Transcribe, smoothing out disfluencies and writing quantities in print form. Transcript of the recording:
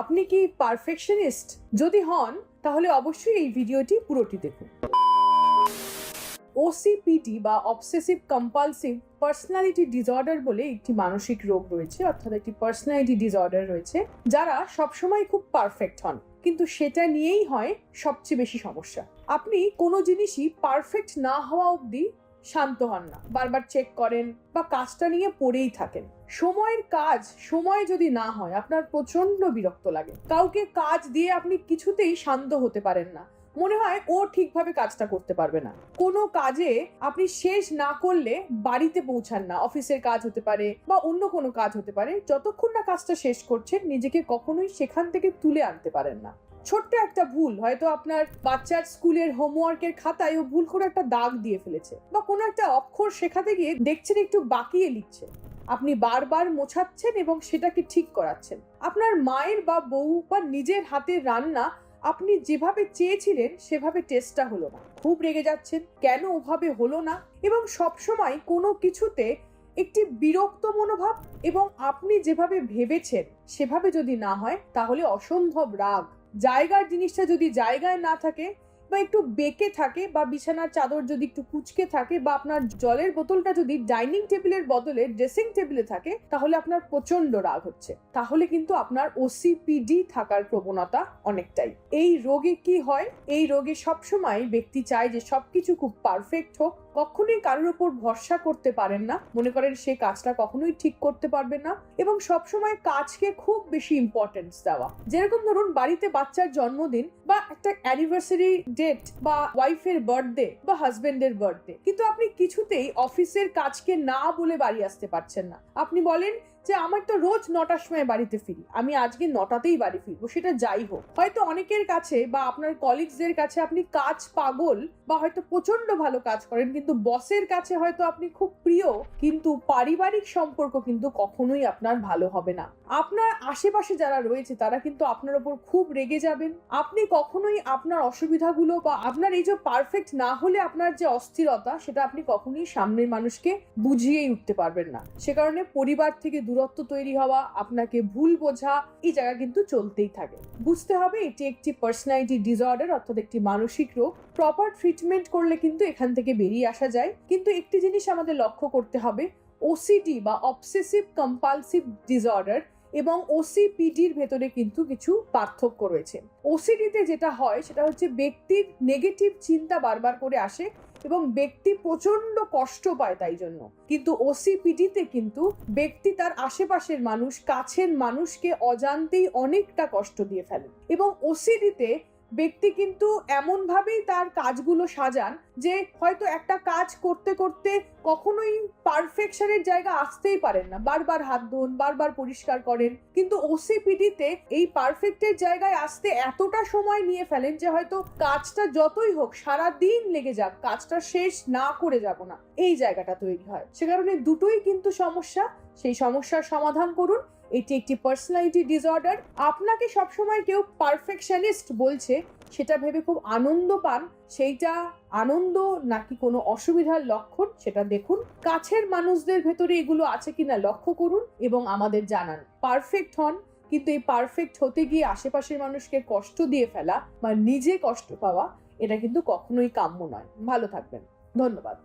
আপনি কি পারফেকশনিস্ট? যদি হন তাহলে অবশ্যই এই ভিডিওটি পুরোটি দেখুন। ওসিপিডি বা অবসেসিভ কম্পালসিভ পার্সোনালিটি ডিসঅর্ডার বলে একটি মানসিক রোগ রয়েছে, অর্থাৎ একটি পার্সোনালিটি ডিসঅর্ডার রয়েছে, যারা সবসময় খুব পারফেক্ট হন, কিন্তু সেটা নিয়েই হয় সবচেয়ে বেশি সমস্যা। আপনি কোনো জিনিসই পারফেক্ট না হওয়া অবধি শান্ত হন না, বারবার চেক করেন বা কাজটা নিয়ে পড়েই থাকেন। সময়ের কাজ সময় যদি না হয় আপনার প্রচন্ড বিরক্ত লাগে। কাউকে কাজ দিয়ে আপনি কিছুতেই শান্ত হতে পারেন না, মনে হয় ও ঠিকভাবে কাজটা করতে পারবে না। কোনো কাজে আপনি শেষ না করলে বাড়িতে পৌঁছান না, অফিসের কাজ হতে পারে বা অন্য কোনো কাজ হতে পারে, যতক্ষণ না কাজটা শেষ করছেন নিজেকে কখনোই সেখান থেকে তুলে আনতে পারেন না। ছোট্ট একটা ভুল, হয়তো আপনার বাচ্চার স্কুলের হোমওয়ার্কের খাতায় ও ভুল করে একটা দাগ দিয়ে ফেলেছে, বা কোনো একটা অক্ষর শেখাতে গিয়ে দেখছেন একটু বাকিয়ে লিখছে, আপনি বারবার মোছাচ্ছেন এবং সেটাকে ঠিক করাচ্ছেন। আপনার মায়ের বা বউ বা নিজের হাতের রান্না আপনি যেভাবে চেয়েছিলেন সেভাবে টেস্টটা হলো না, খুব রেগে যাচ্ছেন, কেন ওভাবে হলো না, এবং সবসময় কোনো কিছুতে একটি বিরক্ত মনোভাব, এবং আপনি যেভাবে ভেবেছেন সেভাবে যদি না হয় তাহলে অসম্ভব রাগ। জায়গার জিনিসটা যদি জায়গায় না থাকে বা একটু বেঁকে থাকে, বা বিছানার চাদর যদি একটু কুঁচকে থাকে, বা আপনার জলের বোতলটা যদি ডাইনিং টেবিলের বদলে ড্রেসিং টেবিলে থাকে, তাহলে আপনার প্রচন্ড রাগ হচ্ছে। তাহলে কিন্তু আপনার ওসিপিডি থাকার প্রবণতা অনেকটাই। এই রোগে কি হয়, এই রোগে সবসময় ব্যক্তি চায় যে সবকিছু খুব পারফেক্ট হোক, কখনোই কারোর উপর ভরসা করতে পারেন না, মনে করেন সে কাজটা কখনোই ঠিক করতে পারবে না, এবং সবসময় কাজকে খুব বেশি ইম্পর্টেন্স দেওয়া। যেরকম ধরুন বাড়িতে বাচ্চার জন্মদিন বা একটা অ্যানিভার্সারি ডেট বা ওয়াইফের বার্থডে বা হাজবেন্ডের বার্থডে, কিন্তু আপনি কিছুতেই অফিসের কাজকে না বলে বাড়ি আসতে পারছেন না। আপনি বলেন যে আমার তো রোজ 9টার সময় বাড়িতে ফিরি, আমি আজকে 9টাতেই বাড়ি ফিরবো, সেটা যাই হোক। হয়তো অনেকের কাছে বা আপনার কলিগসদের কাছে আপনি কাজ পাগল বা হয়তো প্রচন্ড ভালো কাজ করেন, কিন্তু বসের কাছে হয়তো আপনি খুব প্রিয়, কিন্তু পারিবারিক সম্পর্ক কিন্তু কখনোই আপনার ভালো হবে না। আপনার আশেপাশে যারা রয়েছে তারা কিন্তু আপনার উপর খুব রেগে যাবেন। আপনি কখনোই আপনার অসুবিধাগুলো বা আপনার এই যে পারফেক্ট না হলে আপনার যে অস্থিরতা, সেটা আপনি কখনোই সামনের মানুষকে বুঝিয়েই উঠতে পারবেন না। সে কারণে পরিবার থেকে দূরত্ব তৈরি হওয়া, আপনাকে ভুল বোঝা, এই জায়গা কিন্তু চলতেই থাকে। বুঝতে হবে এটি একটি পার্সোনালিটি ডিসঅর্ডার, অর্থাৎ একটি মানসিক রোগ। প্রপার ট্রিটমেন্ট করলে কিন্তু এখান থেকে বেরিয়ে আসা যায়, কিন্তু একটি জিনিস আমাদের লক্ষ্য করতে হবে, ওসিডি বা অবসেসিভ কম্পালসিভ ডিসঅর্ডার এবং ওসিপিডির ভেতরে কিন্তু কিছু পার্থক্য রয়েছে। ওসিডিতে যেটা হয় সেটা হচ্ছে ব্যক্তির নেগেটিভ চিন্তা বারবার করে আসে এবং ব্যক্তি প্রচন্ড কষ্ট পায় তাই জন্য, কিন্তু ওসিপিডিতে কিন্তু ব্যক্তি তার আশেপাশের মানুষ, কাছের মানুষকে অজান্তেই অনেকটা কষ্ট দিয়ে ফেলে। এবং ওসিডিতে ব্যক্তি কিন্তু এমন ভাবেই তার কাজগুলো সাজান যে হয়তো একটা কাজ করতে করতে কখনোই পারফেকশনের জায়গা আসতেই পারেন না, বারবার হাত ধোন, বারবার পরিষ্কার করেন, কিন্তু ওসিপিডিতে এই পারফেক্টের জায়গায় আসতে এতটা সময় নিয়ে ফেলেন যে হয়তো কাজটা যতই হোক, সারা দিন লেগে যাক, কাজটা শেষ না করে যাব না, এই জায়গাটা তৈরি হয়। সে কারণে দুটোই কিন্তু সমস্যা, সেই সমস্যার সমাধান করুন। এটি একটি পার্সোনালিটি ডিসঅর্ডার। আপনাকে সবসময় কেউ পারফেকশনিস্ট বলছে, সেটা ভেবে খুব আনন্দ পান, সেইটা আনন্দ নাকি কোনো অসুবিধার লক্ষণ সেটা দেখুন। কাছের মানুষদের ভেতরে এগুলো আছে কিনা লক্ষ্য করুন এবং আমাদের জানান। পারফেক্ট হন, কিন্তু এই পারফেক্ট হতে গিয়ে আশেপাশের মানুষকে কষ্ট দিয়ে ফেলা বা নিজে কষ্ট পাওয়া, এটা কিন্তু কখনোই কাম্য নয়। ভালো থাকবেন, ধন্যবাদ।